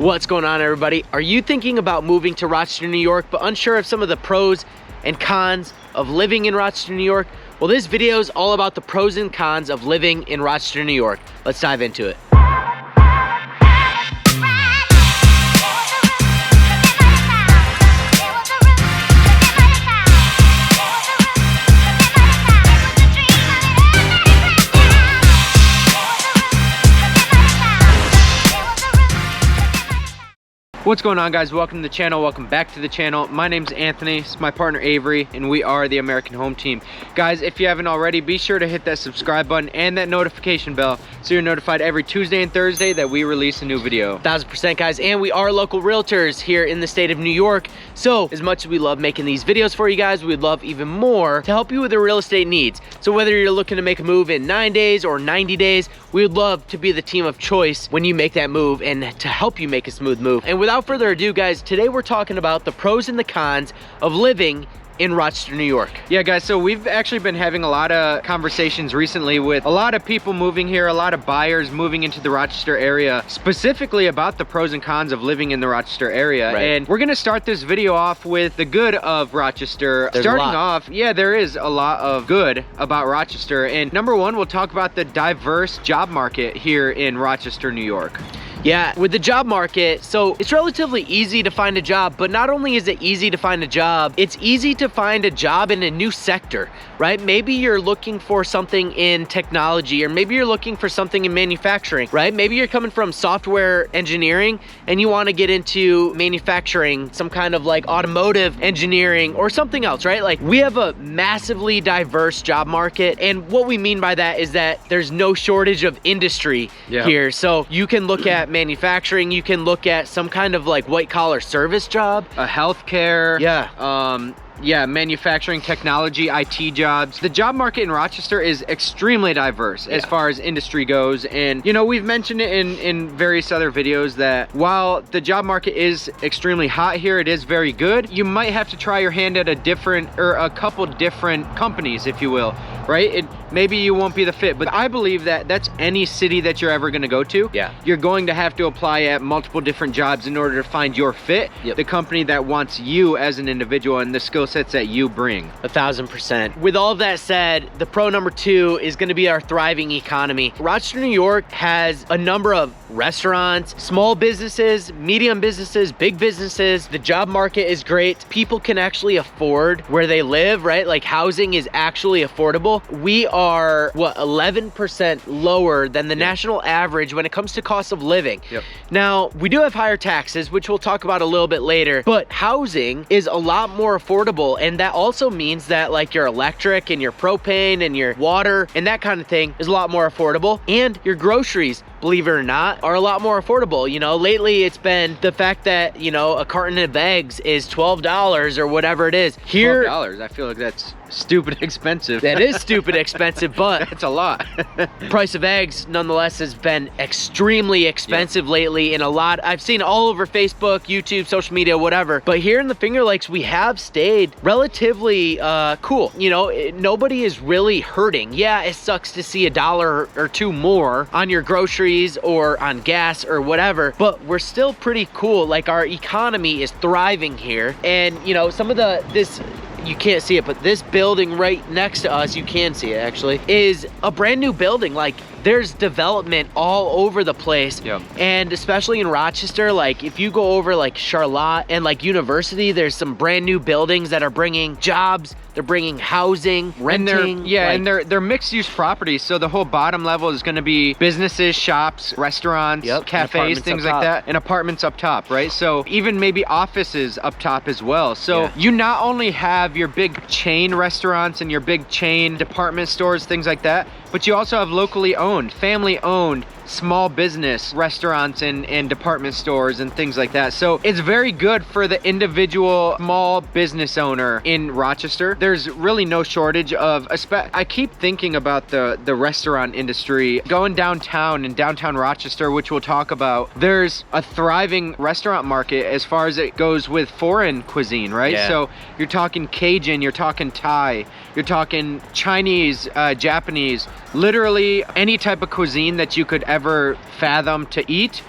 What's going on, everybody? Are you thinking about moving to Rochester, New York, but unsure of some of the pros and cons of living in Rochester, New York? Well, this video is all about the pros and cons of living in Rochester, New York. Let's dive into it. What's going on, guys? Welcome to the channel. Welcome back to the channel. My name's Anthony. It's my partner Avery, and we are the American Home Team. Guys, if you haven't already, be sure to hit that subscribe button and that notification bell so you're notified every Tuesday and Thursday that we release a new video. 1000%, guys. And we are local realtors here in the state of New York. So as much as we love making these videos for you guys, we'd love even more to help you with your real estate needs. So whether you're looking to make a move in 9 days or 90 days, we would love to be the team of choice when you make that move and to help you make a smooth move. And without further ado, guys, today we're talking about the pros and the cons of living in Rochester, New York. Yeah, guys, so we've actually been having a lot of conversations recently with a lot of people moving here, a lot of buyers moving into the Rochester area, specifically about the pros and cons of living in the Rochester area. Right. And we're gonna start this video off with the good of Rochester. Starting off, yeah, there is a lot of good about Rochester. And number one, we'll talk about the diverse job market here in Rochester, New York. Yeah, with the job market, so it's relatively easy to find a job, but not only is it easy to find a job, it's easy to find a job in a new sector, right? Maybe you're looking for something in technology, or maybe you're looking for something in manufacturing, right? Maybe you're coming from software engineering and you want to get into manufacturing, some kind of like automotive engineering or something else, right? Like, we have a massively diverse job market, and what we mean by that is that there's no shortage of industry here. So you can look at manufacturing, you can look at some kind of like white collar service job, a healthcare, manufacturing, technology, IT jobs. The job market in Rochester is extremely diverse as far as industry goes. And, you know, we've mentioned it in various other videos that while the job market is extremely hot here, it is very good. You might have to try your hand at a couple different companies, if you will, right? Maybe you won't be the fit, but I believe that that's any city that you're ever gonna go to. Yeah. You're going to have to apply at multiple different jobs in order to find your fit, the company that wants you as an individual and the skill sets that you bring. 1000%. With all of that said, the pro number two is gonna be our thriving economy. Rochester, New York has a number of restaurants, small businesses, medium businesses, big businesses. The job market is great. People can actually afford where they live, right? Like, housing is actually affordable. We are, 11% lower than the national average when it comes to cost of living. Now, we do have higher taxes, which we'll talk about a little bit later, but housing is a lot more affordable. And that also means that like your electric and your propane and your water and that kind of thing is a lot more affordable. And your groceries, believe it or not, are a lot more affordable. You know, lately it's been the fact that, you know, a carton of eggs is $12 or whatever it is. Here, $12, I feel like that's stupid expensive. That is stupid expensive, but it's a lot. Price of eggs nonetheless has been extremely expensive lately, and I've seen all over Facebook, YouTube, social media, whatever. But here in the Finger Lakes, we have stayed relatively cool. You know, nobody is really hurting. Yeah, it sucks to see $1 or $2 more on your groceries or on gas or whatever, but we're still pretty cool. Like, our economy is thriving here. And, you know, some of this, you can't see it, but this building right next to us, you can see it actually, is a brand new building. Like, there's development all over the place. And especially in Rochester, like if you go over like Charlotte and like University, there's some brand new buildings that are bringing jobs, they're bringing housing, renting. And they're mixed use properties. So the whole bottom level is gonna be businesses, shops, restaurants, cafes, things like that, and apartments up top, right? So even maybe offices up top as well. So you not only have your big chain restaurants and your big chain department stores, things like that, but you also have locally owned, family owned, small business restaurants and department stores and things like that. So it's very good for the individual small business owner in Rochester. There's really no shortage of, I keep thinking about the restaurant industry. Going downtown in downtown Rochester, which we'll talk about, there's a thriving restaurant market as far as it goes with foreign cuisine, right? So you're talking Cajun, you're talking Thai, you're talking Chinese, Japanese, literally any type of cuisine that you could ever fathom to eat,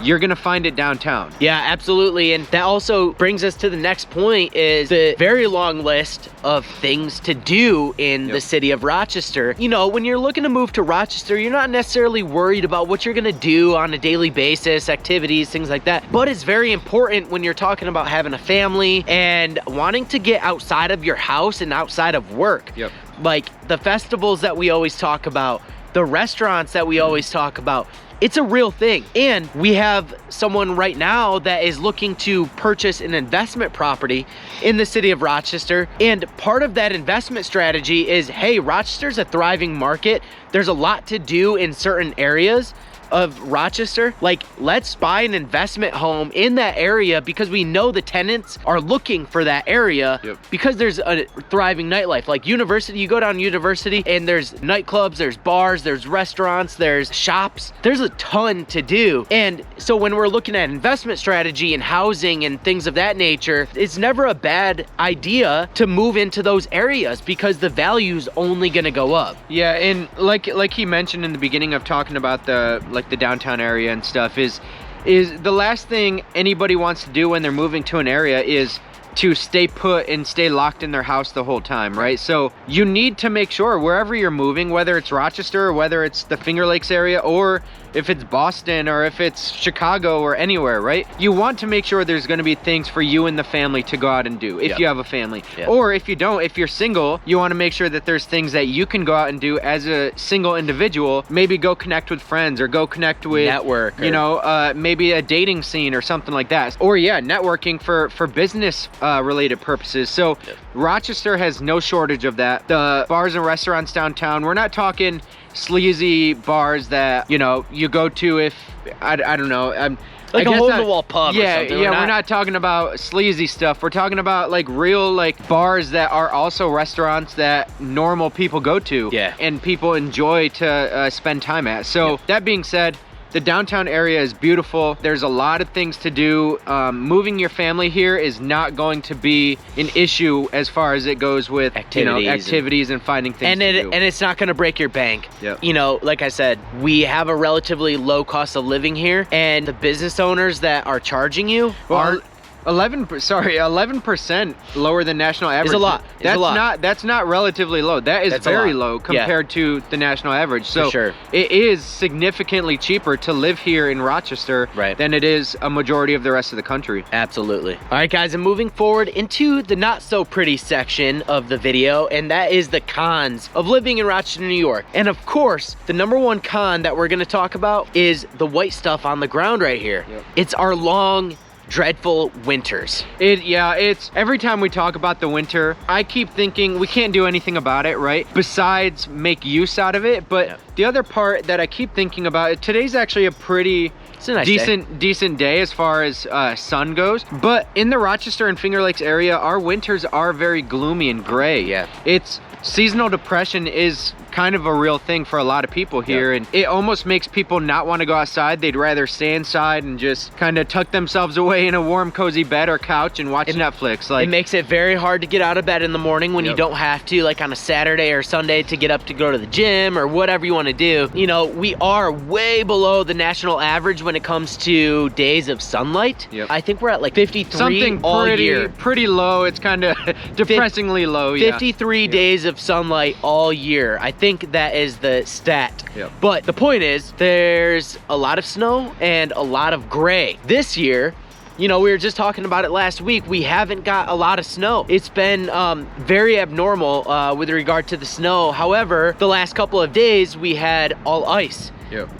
you're gonna find it downtown. Yeah, absolutely. And that also brings us to the next point, is the very long list of things to do in the city of Rochester. You know, when you're looking to move to Rochester, you're not necessarily worried about what you're gonna do on a daily basis, activities, things like that. But it's very important when you're talking about having a family and wanting to get outside of your house and outside of work. Like the festivals that we always talk about, the restaurants that we always talk about. It's a real thing. And we have someone right now that is looking to purchase an investment property in the city of Rochester. And part of that investment strategy is, hey, Rochester's a thriving market. There's a lot to do in certain areas of Rochester. Like, let's buy an investment home in that area because we know the tenants are looking for that area because there's a thriving nightlife. Like University, you go down University and there's nightclubs, there's bars, there's restaurants, there's shops. There's a ton to do. And so when we're looking at investment strategy and housing and things of that nature, it's never a bad idea to move into those areas because the value's only gonna go up. Yeah, and like he mentioned in the beginning of talking about the downtown area and stuff, is the last thing anybody wants to do when they're moving to an area is to stay put and stay locked in their house the whole time, right? So you need to make sure wherever you're moving, whether it's Rochester or whether it's the Finger Lakes area or if it's Boston or if it's Chicago or anywhere, right? You want to make sure there's going to be things for you and the family to go out and do if you have a family. Or if you don't, if you're single, you want to make sure that there's things that you can go out and do as a single individual. Maybe go connect with friends or go connect with network, you know, maybe a dating scene or something like that. Or networking for business related purposes. So Rochester has no shortage of that. The bars and restaurants downtown, we're not talking sleazy bars that, you know, you go to if, I don't know, like a hole-in-the-wall pub or something. We're not talking about sleazy stuff. We're talking about like real like bars that are also restaurants that normal people go to and people enjoy to spend time at. So that being said, the downtown area is beautiful. There's a lot of things to do. Moving your family here is not going to be an issue as far as it goes with activities and finding things to do. And it's not going to break your bank. You know, like I said, we have a relatively low cost of living here, and the business owners that are charging you are 11% lower than national average. Is a lot. That's not relatively low. That's very low compared to the national average. So it is significantly cheaper to live here in Rochester than it is a majority of the rest of the country. Absolutely. All right, guys, and moving forward into the not so pretty section of the video, and that is the cons of living in Rochester, New York. And of course, the number one con that we're going to talk about is the white stuff on the ground right here. It's our long, dreadful winters. It's every time we talk about the winter, I keep thinking we can't do anything about it, right? Besides make use out of it. But the other part that I keep thinking about, today's actually a pretty decent day as far as sun goes. But in the Rochester and Finger Lakes area, our winters are very gloomy and gray. It's seasonal depression is kind of a real thing for a lot of people here, and it almost makes people not want to go outside. They'd rather stay inside and just kind of tuck themselves away in a warm, cozy bed or couch and watch Netflix. Like, it makes it very hard to get out of bed in the morning when you don't have to, like on a Saturday or Sunday, to get up to go to the gym or whatever you want to do. You know, we are way below the national average when it comes to days of sunlight. I think we're at like 53 something all year. Pretty low. It's kind of depressingly low. 53 days of sunlight all year. I think that is the stat. But the point is, there's a lot of snow and a lot of gray. This year, you know, we were just talking about it last week, we haven't got a lot of snow. It's been very abnormal with regard to the snow. However, the last couple of days, we had all ice.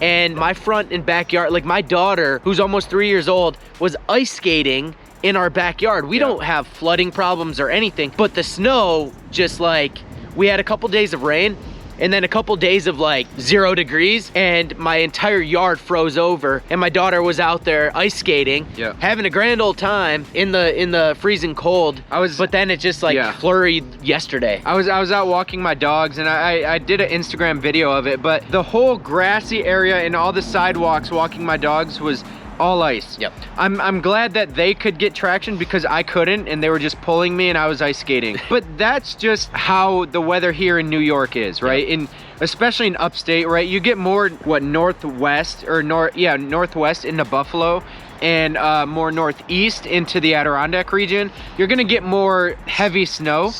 And my front and backyard, like my daughter, who's almost 3 years old, was ice skating in our backyard. We don't have flooding problems or anything, but the snow, just like, we had a couple days of rain and then a couple days of like 0 degrees, and my entire yard froze over, and my daughter was out there ice skating, having a grand old time in the freezing cold. But then it just like flurried yesterday. I was out walking my dogs, and I did an Instagram video of it, but the whole grassy area and all the sidewalks walking my dogs was all ice. Yep. I'm glad that they could get traction because I couldn't, and they were just pulling me and I was ice skating. But that's just how the weather here in New York is, right? Yep. Especially in upstate, right? You get more northwest into Buffalo, and more northeast into the Adirondack region. You're gonna get more heavy snow.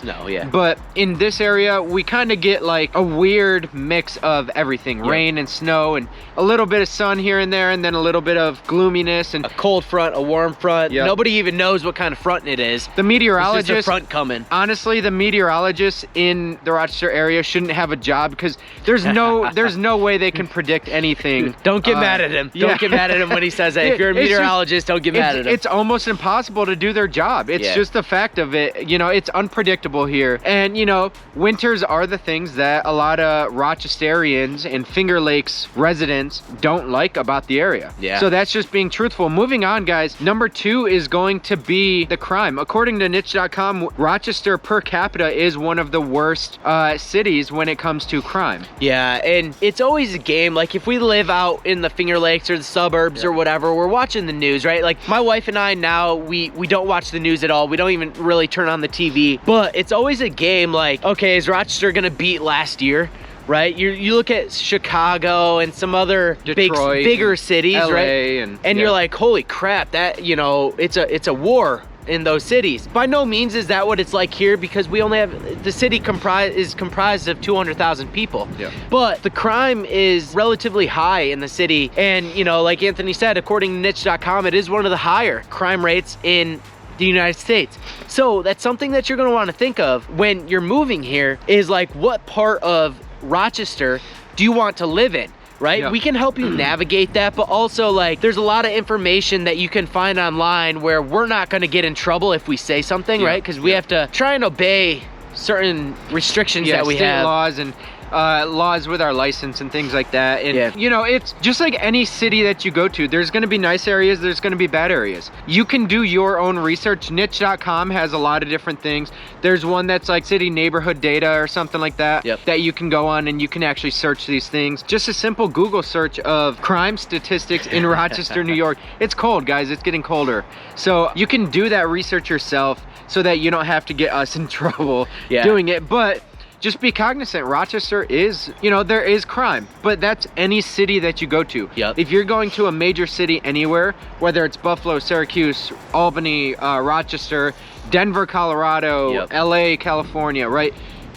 But in this area, we kind of get like a weird mix of everything. Rain and snow, and a little bit of sun here and there, and then a little bit of gloominess, and a cold front, a warm front. Nobody even knows what kind of front it is. The meteorologist, it's just a front coming. Honestly, the meteorologists in the Rochester area shouldn't have a job because there's no way they can predict anything. Don't get mad at him. Don't get mad at him when he says that. If you're a meteorologist, don't get mad at them. It's almost impossible to do their job. It's just the fact of it. You know, it's unpredictable here. And, you know, winters are the things that a lot of Rochesterians and Finger Lakes residents don't like about the area. So that's just being truthful. Moving on, guys. Number 2 is going to be the crime. According to niche.com, Rochester per capita is one of the worst cities when it comes to crime. Yeah, and it's always a game. Like, if we live out in the Finger Lakes or the suburbs or whatever, we're watching the news, right? Like, my wife and I now, we don't watch the news at all. We don't even really turn on the TV. But it's always a game like, okay, is Rochester gonna beat last year? Right? You look at Chicago and some other Detroit, bigger cities, LA, right? And you're like, holy crap, that, you know, it's a war in those cities. By no means is that what it's like here, because we only have, the city is comprised of 200,000 people. But the crime is relatively high in the city, and, you know, like Anthony said, according to niche.com, it is one of the higher crime rates in the United States. So that's something that you're going to want to think of when you're moving here, is like, what part of Rochester do you want to live in? Right? We can help you navigate that, but also, like, there's a lot of information that you can find online where we're not going to get in trouble if we say something, right? Because we have to try and obey certain restrictions that we state have. laws and laws with our license and things like that. And you know, it's just like any city that you go to. There's going to be nice areas, there's going to be bad areas. You can do your own research. Niche.com has a lot of different things. There's one that's like city neighborhood data or something like that, that you can go on and you can actually search these things. Just a simple Google search of crime statistics in Rochester, New York. It's cold, guys. It's getting colder. So you can do that research yourself so that you don't have to get us in trouble doing it. But just be cognizant, Rochester is, you know, there is crime, but that's any city that you go to. If you're going to a major city anywhere, whether it's Buffalo, Syracuse, Albany, Rochester, Denver, Colorado, LA, California, right?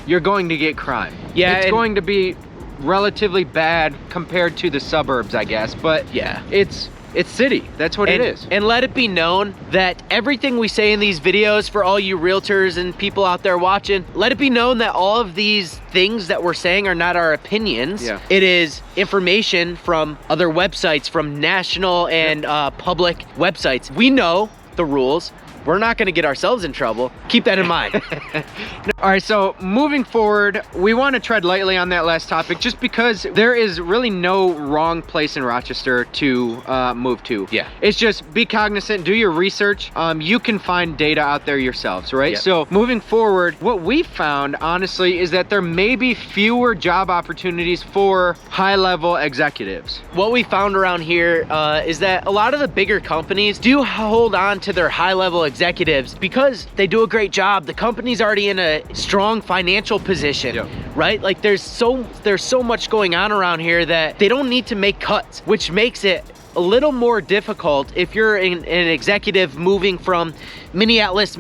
You're going to get crime. It's going to be relatively bad compared to the suburbs, I guess, but it's city. That's what it is. And let it be known that everything we say in these videos, for all you realtors and people out there watching, let it be known that all of these things that we're saying are not our opinions. It is information from other websites, from national and public websites. We know the rules. We're not going to get ourselves in trouble. Keep that in mind. All right, so moving forward, we want to tread lightly on that last topic just because there is really no wrong place in Rochester to move to. It's just be cognizant, do your research. You can find data out there yourselves, right? So moving forward, what we found, honestly, is that there may be fewer job opportunities for high-level executives. What we found around here is that a lot of the bigger companies do hold on to their high-level executives because they do a great job. The company's already in a strong financial position, right? Like, there's so much going on around here that they don't need to make cuts, which makes it a little more difficult if you're an executive moving from Minneapolis,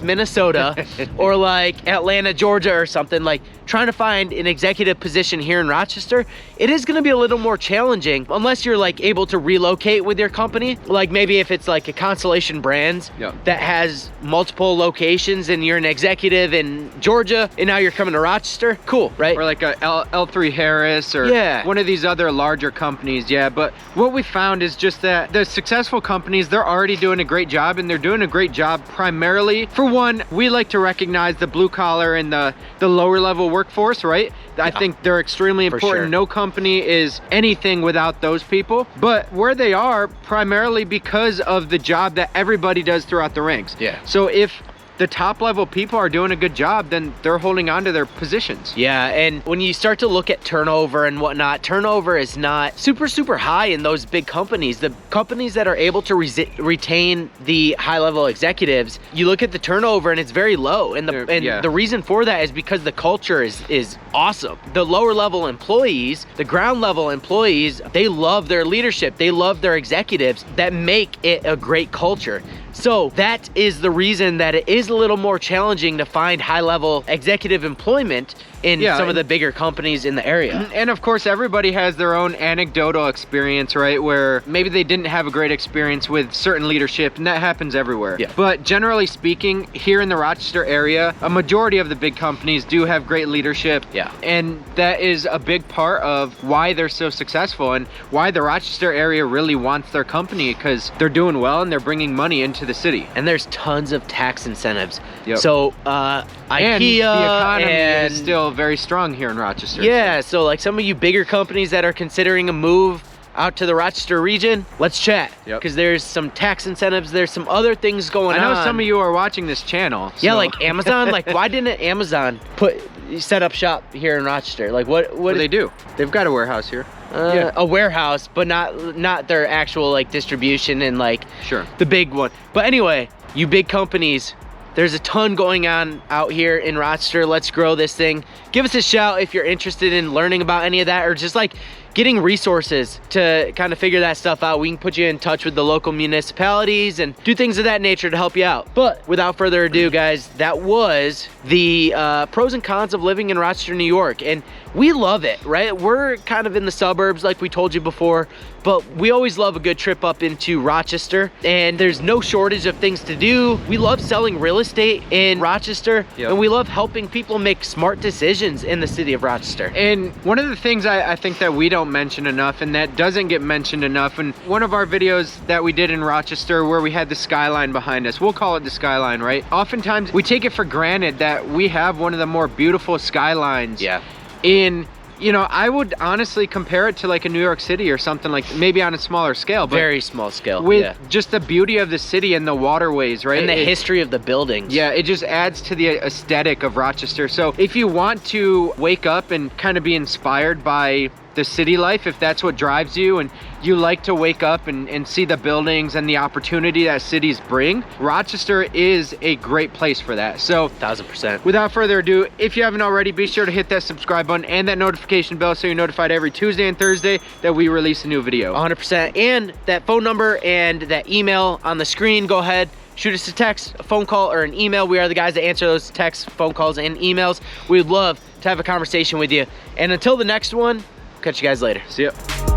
Minnesota, or like Atlanta, Georgia, or something. Like, trying to find an executive position here in Rochester, it is going to be a little more challenging unless you're like able to relocate with your company. Like, maybe if it's like a Constellation Brands that has multiple locations and you're an executive in Georgia and now you're coming to Rochester, cool, right? Or like a L3 Harris or one of these other larger companies. But what we found is just that the successful companies, they're already doing a great job, and they're doing a great job primarily, for one, we like to recognize the blue collar and the lower level workforce, right? I think they're extremely important. No company is anything without those people, but where they are primarily because of the job that everybody does throughout the ranks. So if the top level people are doing a good job, then they're holding on to their positions. Yeah, and when you start to look at turnover and whatnot, turnover is not super high in those big companies. The companies that are able to retain the high level executives, you look at the turnover and it's very low. And the reason for that is because the culture is awesome. The lower level employees, the ground level employees, they love their leadership. They love their executives that make it a great culture. So that is the reason that it is a little more challenging to find high-level executive employment in some of the bigger companies in the area. And of course, everybody has their own anecdotal experience, right? Where maybe they didn't have a great experience with certain leadership, and that happens everywhere. Yeah. But generally speaking, here in the Rochester area, a majority of the big companies do have great leadership. Yeah. And that is a big part of why they're so successful and why the Rochester area really wants their company, because they're doing well and they're bringing money into the city. And there's tons of tax incentives. Yep. So IKEA and the economy and is still very strong here in Rochester. Yeah, so like some of you bigger companies that are considering a move out to the Rochester region, let's chat. Because there's some tax incentives, there's some other things going on. I know some of you are watching this channel. Yeah, so. like Amazon. Like, why didn't Amazon set up shop here in Rochester? Like, what do they do? They've got a warehouse here. A warehouse, but not their actual like distribution and like the big one. But anyway, you big companies, there's a ton going on out here in Rochester. Let's grow this thing. Give us a shout if you're interested in learning about any of that, or just like getting resources to kind of figure that stuff out. We can put you in touch with the local municipalities and do things of that nature to help you out. But without further ado, guys, that was the pros and cons of living in Rochester, New York. And we love it, right? We're kind of in the suburbs, like we told you before, but we always love a good trip up into Rochester, and there's no shortage of things to do. We love selling real estate in Rochester, and we love helping people make smart decisions in the city of Rochester. And one of the things I think that we don't mention enough, and that doesn't get mentioned enough, and one of our videos that we did in Rochester where we had the skyline behind us, we'll call it the skyline, right? Oftentimes we take it for granted that we have one of the more beautiful skylines in, you know, I would honestly compare it to like a New York City or something, like maybe on a smaller scale, but very small scale, with just the beauty of the city and the waterways, right? And the history of the buildings. Yeah, it just adds to the aesthetic of Rochester. So if you want to wake up and kind of be inspired by the city life, if that's what drives you and you like to wake up and see the buildings and the opportunity that cities bring, Rochester is a great place for that. So 1000%. Without further ado, if you haven't already, be sure to hit that subscribe button and that notification bell so you're notified every Tuesday and Thursday that we release a new video. 100%. And that phone number and that email on the screen, go ahead, shoot us a text, a phone call, or an email. We are the guys that answer those texts, phone calls, and emails. We'd love to have a conversation with you. And until the next one, catch you guys later. See ya.